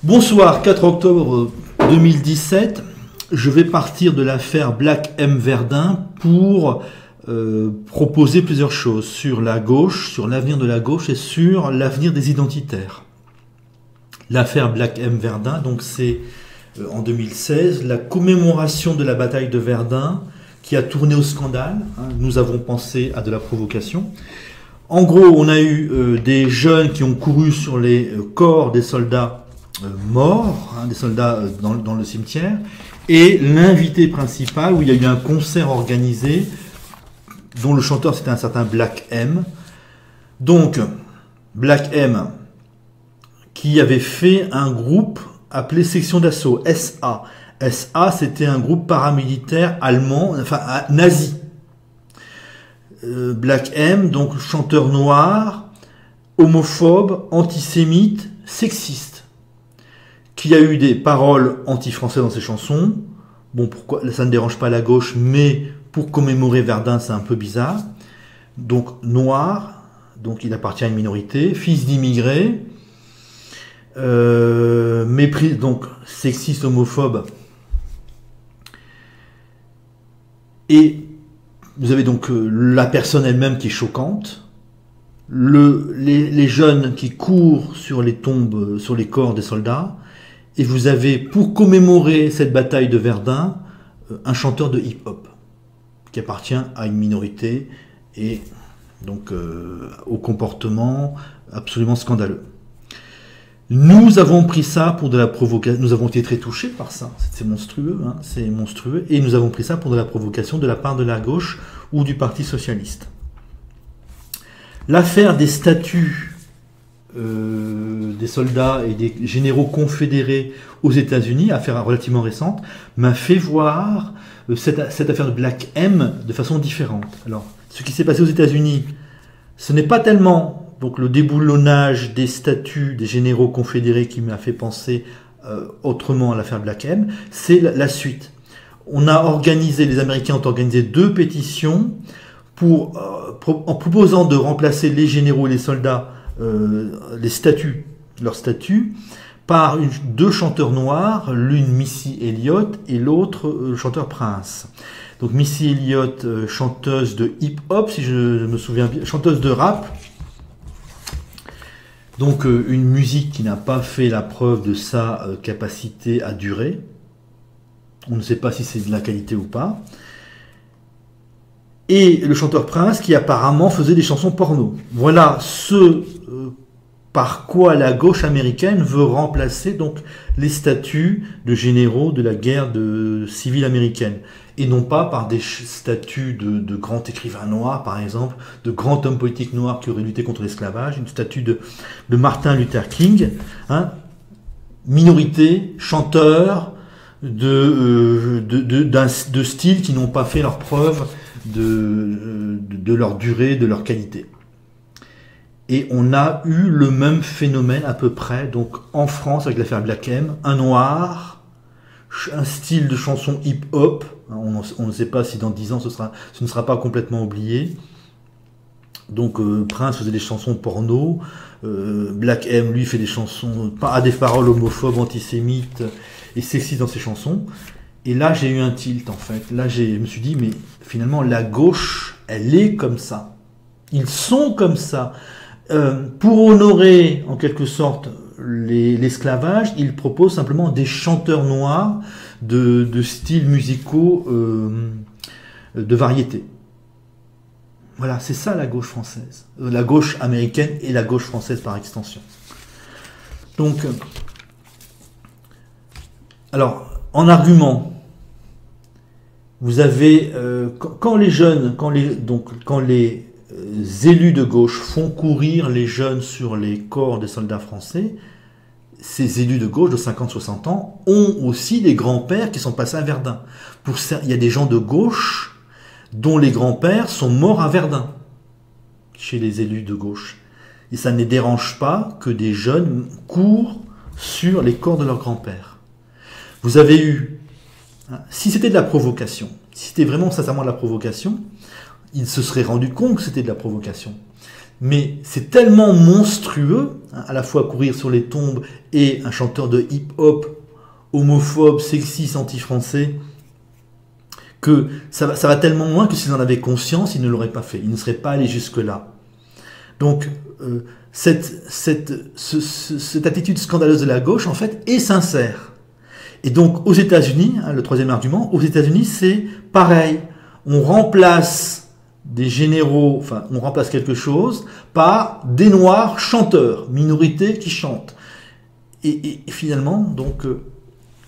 Bonsoir, 4 octobre 2017. Je vais partir de l'affaire Black M. Verdun pour proposer plusieurs choses sur la gauche, sur l'avenir de la gauche et sur l'avenir des identitaires. L'affaire Black M. Verdun, donc c'est en 2016, la commémoration de la bataille de Verdun qui a tourné au scandale. Nous avons pensé à de la provocation. En gros, on a eu des jeunes qui ont couru sur les corps des soldats morts, des soldats dans le cimetière, et l'invité principal, où il y a eu un concert organisé, dont le chanteur c'était un certain Black M. Donc, Black M, qui avait fait un groupe appelé Section d'Assaut, SA. SA, c'était un groupe paramilitaire allemand, enfin nazi. Black M, donc chanteur noir, homophobe, antisémite, sexiste, qui a eu des paroles anti-français dans ses chansons. Bon, pourquoi ça ne dérange pas la gauche, mais pour commémorer Verdun, c'est un peu bizarre. Donc noir, donc il appartient à une minorité, fils d'immigrés, mépris, donc sexiste, homophobe. Et vous avez donc la personne elle-même qui est choquante, les jeunes qui courent sur les tombes, sur les corps des soldats, et vous avez, pour commémorer cette bataille de Verdun, un chanteur de hip-hop qui appartient à une minorité et donc au comportement absolument scandaleux. Nous avons pris ça pour de la provocation, nous avons été très touchés par ça, c'est monstrueux, c'est monstrueux, et nous avons pris ça pour de la provocation de la part de la gauche ou du Parti socialiste. L'affaire des statuts des soldats et des généraux confédérés aux États-Unis, affaire relativement récente, m'a fait voir cette affaire de Black M de façon différente. Alors, ce qui s'est passé aux États-Unis, ce n'est pas tellement donc le déboulonnage des statuts des généraux confédérés qui m'a fait penser autrement à l'affaire Black M, c'est la suite. Les Américains ont organisé 2 pétitions en proposant de remplacer les généraux et les soldats, leurs statuts, par 2 chanteurs noirs, l'une Missy Elliott et l'autre le chanteur Prince. Donc Missy Elliott, chanteuse de hip-hop, si je me souviens bien, chanteuse de rap. Donc une musique qui n'a pas fait la preuve de sa capacité à durer. On ne sait pas si c'est de la qualité ou pas. Et le chanteur Prince qui apparemment faisait des chansons porno. Voilà ce par quoi la gauche américaine veut remplacer donc les statuts de généraux de la guerre civile américaine. Et non pas par des statuts de grands écrivains noirs, par exemple, de grands hommes politiques noirs qui auraient lutté contre l'esclavage, une statue de Martin Luther King, minorité, chanteur de styles qui n'ont pas fait leur preuve de leur durée, de leur qualité. Et on a eu le même phénomène à peu près, donc en France avec l'affaire Black M, un noir, un style de chanson hip-hop, on ne sait pas si dans 10 ans ce ne sera pas complètement oublié. Donc Prince faisait des chansons porno, Black M lui fait des chansons, a des paroles homophobes, antisémites et sexistes dans ses chansons. Et là j'ai eu un tilt en fait, là je me suis dit mais finalement la gauche elle est comme ça, ils sont comme ça. Pour honorer en quelque sorte l'esclavage, ils proposent simplement des chanteurs noirs de styles musicaux de variété. Voilà, c'est ça la gauche française, la gauche américaine et la gauche française par extension. Donc, alors, en argument, vous avez, quand les élus de gauche font courir les jeunes sur les corps des soldats français, ces élus de gauche de 50-60 ans ont aussi des grands-pères qui sont passés à Verdun. Il y a des gens de gauche dont les grands-pères sont morts à Verdun, chez les élus de gauche. Et ça ne les dérange pas que des jeunes courent sur les corps de leurs grands-pères. Vous avez eu, si c'était de la provocation, si c'était vraiment sincèrement de la provocation, il se serait rendu compte que c'était de la provocation. mais c'est tellement monstrueux, hein, à la fois courir sur les tombes et un chanteur de hip-hop homophobe, sexiste, anti-français, que ça va tellement loin que s'ils en avaient conscience, ils ne l'auraient pas fait, ils ne seraient pas allés jusque-là. Donc, cette attitude scandaleuse de la gauche, en fait, est sincère. Et donc, aux États-Unis, hein, le troisième argument, aux États-Unis, c'est pareil. On remplace des généraux, enfin, on remplace quelque chose par des noirs chanteurs, minorités qui chantent. Et finalement, donc,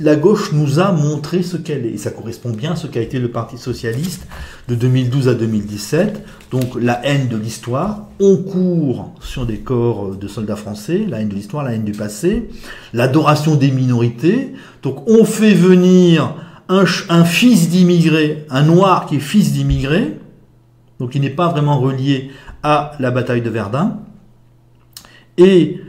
la gauche nous a montré ce qu'elle est. Et ça correspond bien à ce qu'a été le Parti socialiste de 2012 à 2017. Donc la haine de l'histoire, on court sur des corps de soldats français, la haine de l'histoire, la haine du passé, l'adoration des minorités. Donc on fait venir un fils d'immigré, un noir qui est fils d'immigré, donc il n'est pas vraiment relié à la bataille de Verdun. Et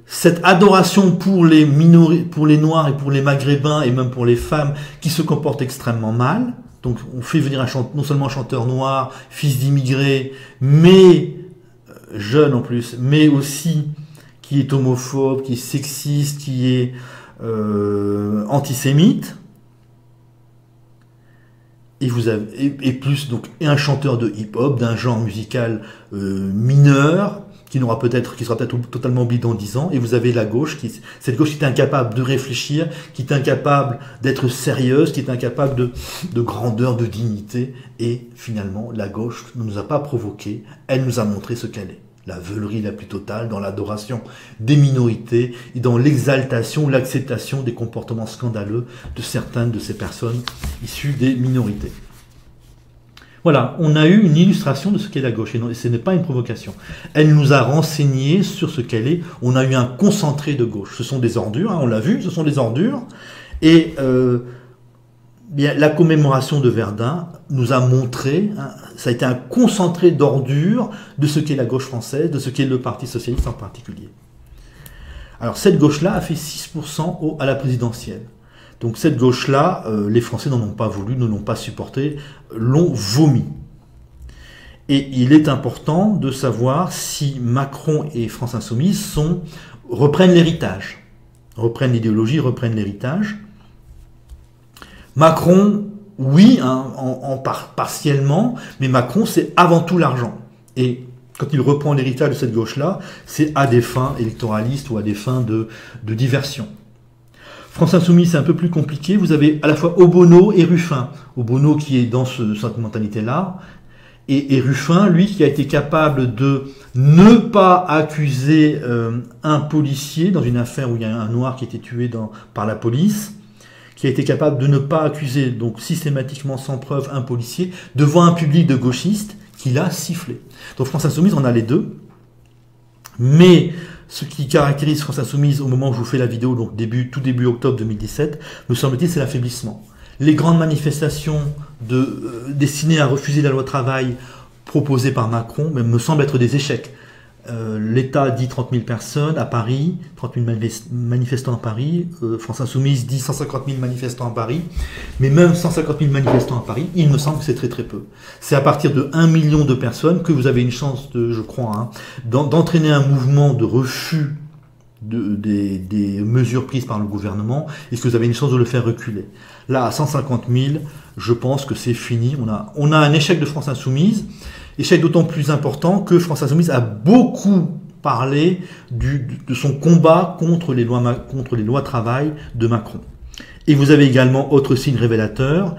cette adoration pour les Noirs et pour les Maghrébins et même pour les femmes qui se comportent extrêmement mal. Donc on fait venir non seulement un chanteur noir, fils d'immigrés, mais jeune en plus, mais aussi qui est homophobe, qui est sexiste, qui est antisémite. Et vous avez plus donc un chanteur de hip-hop d'un genre musical mineur qui sera peut-être totalement oublié dans 10 ans, et vous avez la gauche, cette gauche qui est incapable de réfléchir, qui est incapable d'être sérieuse, qui est incapable de grandeur, de dignité, et finalement, la gauche ne nous a pas provoqué, elle nous a montré ce qu'elle est. La veulerie la plus totale, dans l'adoration des minorités, et dans l'exaltation, l'acceptation des comportements scandaleux de certaines de ces personnes issues des minorités. Voilà, on a eu une illustration de ce qu'est la gauche, et ce n'est pas une provocation. Elle nous a renseigné sur ce qu'elle est, on a eu un concentré de gauche. Ce sont des ordures, hein, on l'a vu, ce sont des ordures, et bien, la commémoration de Verdun nous a montré, hein, ça a été un concentré d'ordures de ce qu'est la gauche française, de ce qu'est le Parti socialiste en particulier. Alors cette gauche-là a fait 6% à la présidentielle. Donc cette gauche-là, les Français n'en ont pas voulu, ne l'ont pas supporté, l'ont vomi. Et il est important de savoir si Macron et France Insoumise reprennent l'héritage, reprennent l'idéologie, reprennent l'héritage. Macron, oui, hein, partiellement, mais Macron, c'est avant tout l'argent. Et quand il reprend l'héritage de cette gauche-là, c'est à des fins électoralistes ou à des fins de diversion. France Insoumise, c'est un peu plus compliqué. Vous avez à la fois Obono et Ruffin. Obono qui est dans cette mentalité-là, et Ruffin, lui, qui a été capable de ne pas accuser un policier dans une affaire où il y a un noir qui a été tué par la police, qui a été capable de ne pas accuser, donc systématiquement sans preuve, un policier, devant un public de gauchistes qui l'a sifflé. Donc France Insoumise, on a les deux. Mais ce qui caractérise France Insoumise au moment où je vous fais la vidéo, donc tout début octobre 2017, me semble-t-il, c'est l'affaiblissement. Les grandes manifestations destinées à refuser la loi travail proposée par Macron me semblent être des échecs. L'État dit 30 000 personnes à Paris, 30 000 manifestants à Paris, France Insoumise dit 150 000 manifestants à Paris, mais même 150 000 manifestants à Paris, il me semble que c'est très très peu. C'est à partir de 1 million de personnes que vous avez une chance, je crois, hein, d'entraîner un mouvement de refus des mesures prises par le gouvernement, et que vous avez une chance de le faire reculer. Là, à 150 000, je pense que c'est fini. On a un échec de France Insoumise, échec d'autant plus important que France Insoumise a beaucoup parlé de son combat contre les lois travail de Macron. Et vous avez également, autre signe révélateur,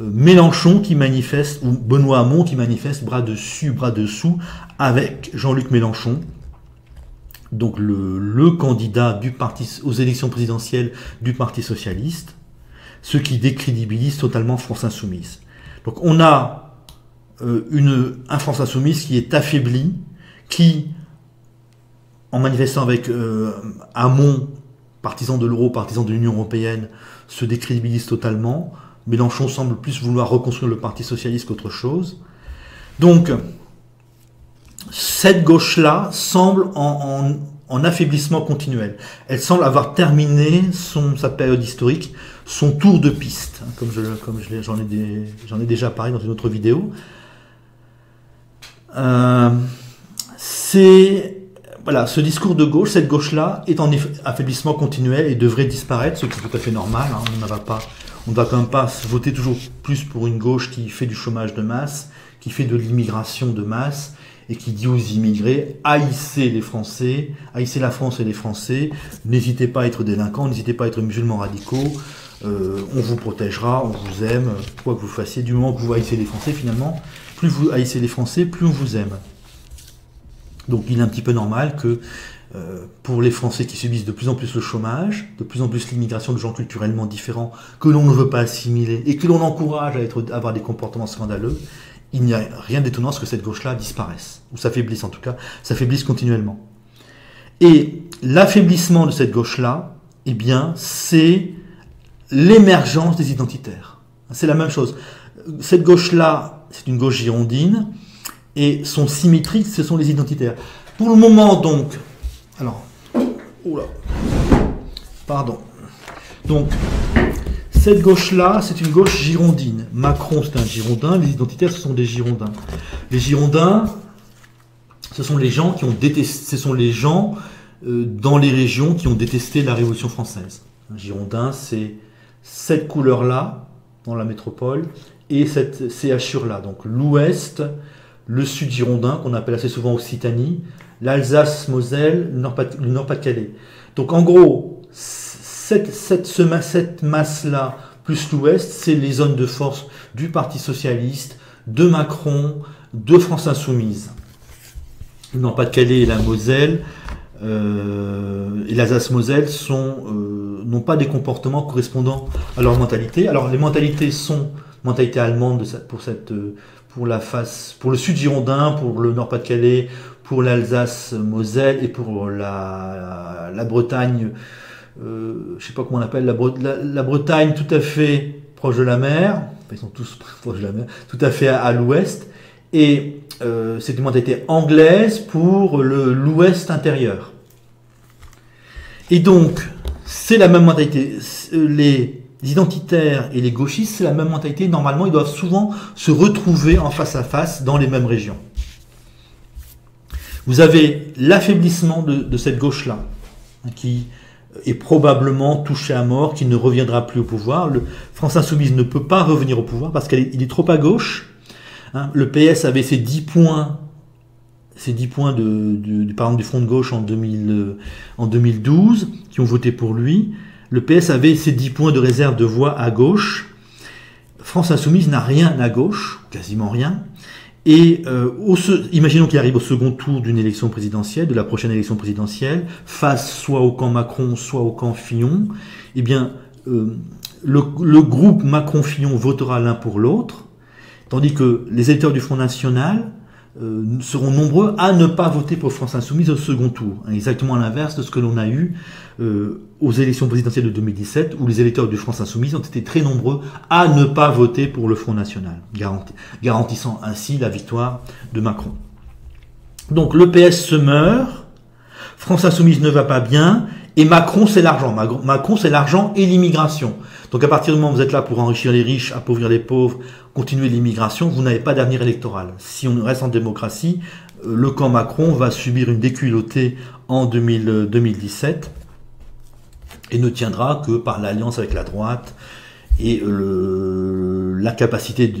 Mélenchon qui manifeste, ou Benoît Hamon qui manifeste bras dessus, bras dessous, avec Jean-Luc Mélenchon, donc le candidat aux élections présidentielles du Parti socialiste, ce qui décrédibilise totalement France Insoumise. Donc on a un France Insoumise qui est affaibli, qui, en manifestant avec Hamon, partisan de l'euro, partisan de l'Union européenne, se décrédibilise totalement. Mélenchon semble plus vouloir reconstruire le Parti socialiste qu'autre chose. Donc, cette gauche-là semble en affaiblissement continuel. Elle semble avoir terminé sa période historique, son tour de piste, hein, comme j'en ai déjà parlé dans une autre vidéo. voilà, ce discours de gauche, cette gauche-là, est en affaiblissement continuel et devrait disparaître, ce qui est tout à fait normal. Hein. On ne va quand même pas voter toujours plus pour une gauche qui fait du chômage de masse, qui fait de l'immigration de masse, et qui dit aux immigrés, haïssez les Français, haïssez la France et les Français, n'hésitez pas à être délinquants, n'hésitez pas à être musulmans radicaux, on vous protégera, on vous aime, quoi que vous fassiez, du moment que vous haïssez les Français, finalement, plus vous haïssez les Français, plus on vous aime. Donc il est un petit peu normal que pour les Français qui subissent de plus en plus le chômage, de plus en plus l'immigration de gens culturellement différents, que l'on ne veut pas assimiler, et que l'on encourage à avoir des comportements scandaleux, il n'y a rien d'étonnant à ce que cette gauche-là disparaisse, ou s'affaiblisse en tout cas, s'affaiblisse continuellement. Et l'affaiblissement de cette gauche-là, eh bien, c'est l'émergence des identitaires. C'est la même chose. Cette gauche-là, c'est une gauche girondine, et son symétrique, ce sont les identitaires. Pour le moment, donc, alors, oula, pardon. Donc, cette gauche-là, c'est une gauche girondine. Macron, c'est un girondin. Les identitaires, ce sont des girondins. Les girondins, ce sont les gens qui ont détesté, ce sont les gens dans les régions qui ont détesté la Révolution française. Un girondin, c'est cette couleur-là dans la métropole et ces hachures-là. Donc l'Ouest, le Sud girondin, qu'on appelle assez souvent Occitanie, l'Alsace-Moselle, le Nord-Pas-de-Calais. Donc en gros, cette masse-là, plus l'Ouest, c'est les zones de force du Parti Socialiste, de Macron, de France Insoumise. Le Nord-Pas-de-Calais et la Moselle, et l'Alsace-Moselle n'ont pas des comportements correspondant à leur mentalité. Alors les mentalités sont mentalité allemande pour le Sud girondin, pour le Nord-Pas-de-Calais, pour l'Alsace-Moselle et pour la Bretagne. Je sais pas comment on appelle la Bretagne, tout à fait proche de la mer. Ils sont tous proches de la mer, tout à fait à l'ouest. Et c'est une mentalité anglaise pour l'ouest intérieur. Et donc, c'est la même mentalité. Les identitaires et les gauchistes, c'est la même mentalité. Normalement, ils doivent souvent se retrouver en face à face dans les mêmes régions. Vous avez l'affaiblissement de cette gauche-là, qui est probablement touché à mort, qui ne reviendra plus au pouvoir. France Insoumise ne peut pas revenir au pouvoir parce qu'il est trop à gauche. Hein, le PS avait ses 10 points, par exemple du Front de gauche en 2012, qui ont voté pour lui. Le PS avait ses 10 points de réserve de voix à gauche. France Insoumise n'a rien à gauche, quasiment rien. Et imaginons qu'il arrive au second tour d'une élection présidentielle, de la prochaine élection présidentielle, face soit au camp Macron, soit au camp Fillon. Eh bien, le groupe Macron-Fillon votera l'un pour l'autre, tandis que les électeurs du Front National seront nombreux à ne pas voter pour France Insoumise au second tour. Exactement à l'inverse de ce que l'on a eu aux élections présidentielles de 2017, où les électeurs du France Insoumise ont été très nombreux à ne pas voter pour le Front National, garantissant ainsi la victoire de Macron. Donc le PS se meurt, France Insoumise ne va pas bien, et Macron c'est l'argent. Macron c'est l'argent et l'immigration. Donc à partir du moment où vous êtes là pour enrichir les riches, appauvrir les pauvres, continuer l'immigration, vous n'avez pas d'avenir électoral. Si on reste en démocratie, le camp Macron va subir une déculottée en 2017 et ne tiendra que par l'alliance avec la droite et l'incapacité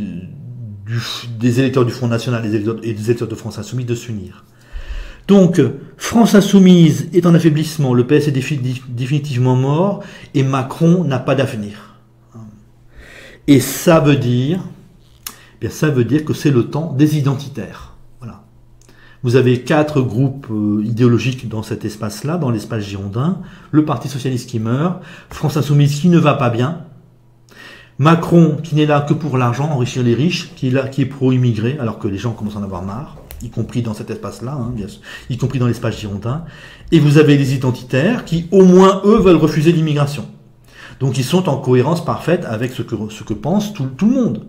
des électeurs du Front National et des électeurs de France Insoumise de s'unir. Donc, France Insoumise est en affaiblissement, le PS est définitivement mort, et Macron n'a pas d'avenir. Et ça veut dire que c'est le temps des identitaires. Voilà. Vous avez 4 groupes idéologiques dans cet espace-là, dans l'espace girondin. Le Parti Socialiste qui meurt, France Insoumise qui ne va pas bien, Macron qui n'est là que pour l'argent, enrichir les riches, qui est pro-immigré, alors que les gens commencent à en avoir marre, y compris dans cet espace-là, hein, bien sûr, y compris dans l'espace girondin. Et vous avez les identitaires qui, au moins, eux, veulent refuser l'immigration. Donc ils sont en cohérence parfaite avec ce que pense tout le monde.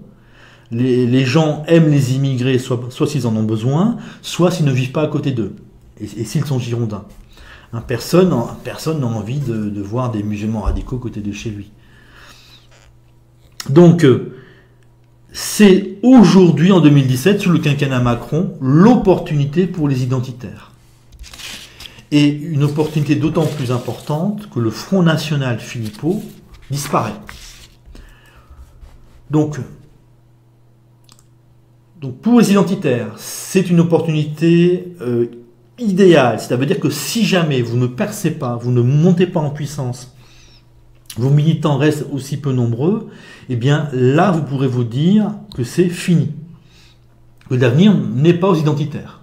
Les gens aiment les immigrés, soit s'ils en ont besoin, soit s'ils ne vivent pas à côté d'eux, et s'ils sont girondins. Hein, personne n'a envie de voir des musulmans radicaux à côté de chez lui. Donc, c'est aujourd'hui, en 2017, sous le quinquennat Macron, l'opportunité pour les identitaires. Et une opportunité d'autant plus importante que le Front National Philippot disparaît. Donc pour les identitaires, c'est une opportunité idéale. Ça veut dire que si jamais vous ne percez pas, vous ne montez pas en puissance, vos militants restent aussi peu nombreux, eh bien là vous pourrez vous dire que c'est fini. Que l'avenir n'est pas aux identitaires.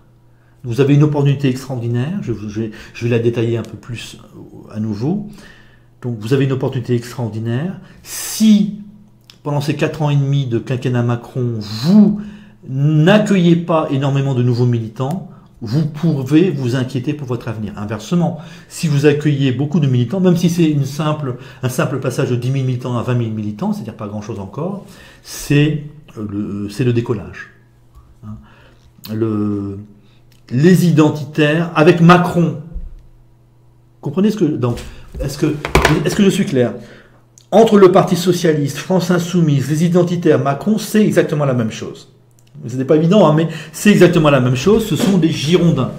Vous avez une opportunité extraordinaire, je vais la détailler un peu plus à nouveau. Donc vous avez une opportunité extraordinaire. Si pendant ces 4 ans et demi de quinquennat Macron, vous n'accueillez pas énormément de nouveaux militants, vous pouvez vous inquiéter pour votre avenir. Inversement, si vous accueillez beaucoup de militants, même si c'est un simple passage de 10 000 militants à 20 000 militants, c'est-à-dire pas grand-chose encore, c'est le décollage. Les identitaires, avec Macron, comprenez ce que... Donc, est-ce que je suis clair? Entre le Parti Socialiste, France Insoumise, les identitaires, Macron, c'est exactement la même chose. Ce n'est pas évident, hein, mais c'est exactement la même chose. Ce sont des Girondins.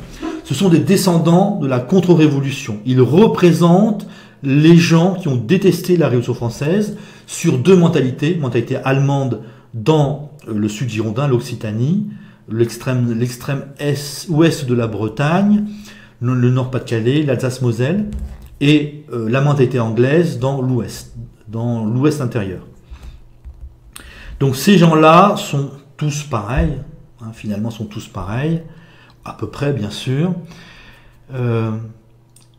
Ce sont des descendants de la contre-révolution. Ils représentent les gens qui ont détesté la Révolution française sur 2 mentalités. Mentalité allemande dans le sud girondin, l'Occitanie, l'extrême ouest de la Bretagne, le Nord-Pas-de-Calais, l'Alsace-Moselle, et la mentalité anglaise dans l'ouest intérieur. Donc ces gens-là sont tous pareils, hein, finalement sont tous pareils, à peu près bien sûr,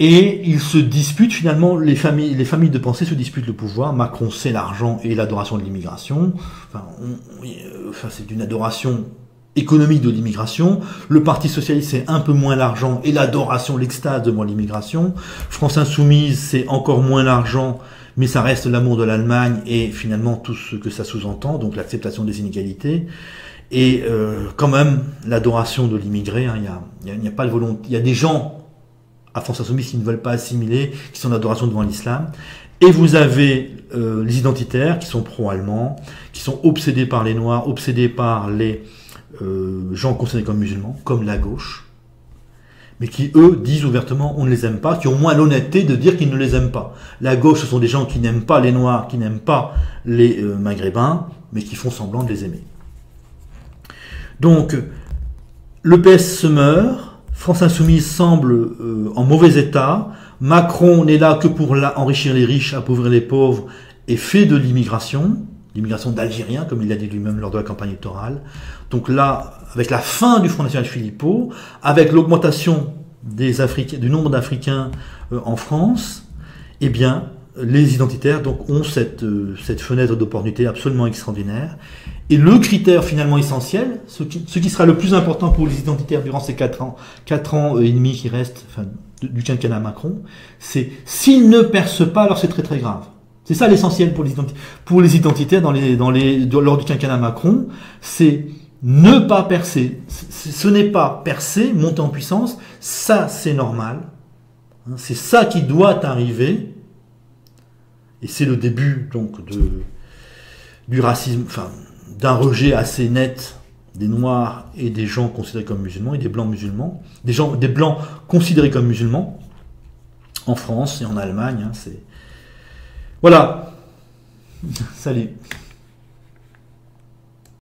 et ils se disputent finalement, les familles de pensée se disputent le pouvoir. Macron c'est l'argent et l'adoration de l'immigration, enfin c'est une adoration économique de l'immigration. Le Parti Socialiste, c'est un peu moins l'argent et l'adoration, l'extase devant l'immigration. France Insoumise, c'est encore moins l'argent, mais ça reste l'amour de l'Allemagne et finalement tout ce que ça sous-entend, donc l'acceptation des inégalités. Et quand même, l'adoration de l'immigré, hein, il n'y a pas de volonté. Il y a des gens à France Insoumise qui ne veulent pas assimiler, qui sont en adoration devant l'islam. Et vous avez les identitaires qui sont pro-allemands, qui sont obsédés par les Noirs, obsédés par les gens considérés comme musulmans, comme la gauche, mais qui, eux, disent ouvertement on ne les aime pas, qui ont moins l'honnêteté de dire qu'ils ne les aiment pas. La gauche, ce sont des gens qui n'aiment pas les Noirs, qui n'aiment pas les Maghrébins, mais qui font semblant de les aimer. Donc, le PS se meurt, France Insoumise semble en mauvais état, Macron n'est là que pour enrichir les riches, appauvrir les pauvres, et fait de l'immigration d'Algériens, comme il l'a dit lui-même lors de la campagne électorale. Donc là, avec la fin du Front National Philippot, avec l'augmentation du nombre d'Africains en France, eh bien, les identitaires donc, ont cette fenêtre d'opportunité absolument extraordinaire. Et le critère finalement essentiel, ce qui sera le plus important pour les identitaires durant ces 4 ans et demi qui restent du quinquennat Macron, c'est s'ils ne percent pas, alors c'est très très grave. C'est ça l'essentiel pour les identitaires lors du quinquennat Macron, c'est ne pas percer. Ce n'est pas percer, monter en puissance, ça c'est normal. C'est ça qui doit arriver. Et c'est le début donc du racisme, enfin d'un rejet assez net des Noirs et des gens considérés comme musulmans et des Blancs musulmans, des Blancs considérés comme musulmans en France et en Allemagne. Voilà. Salut.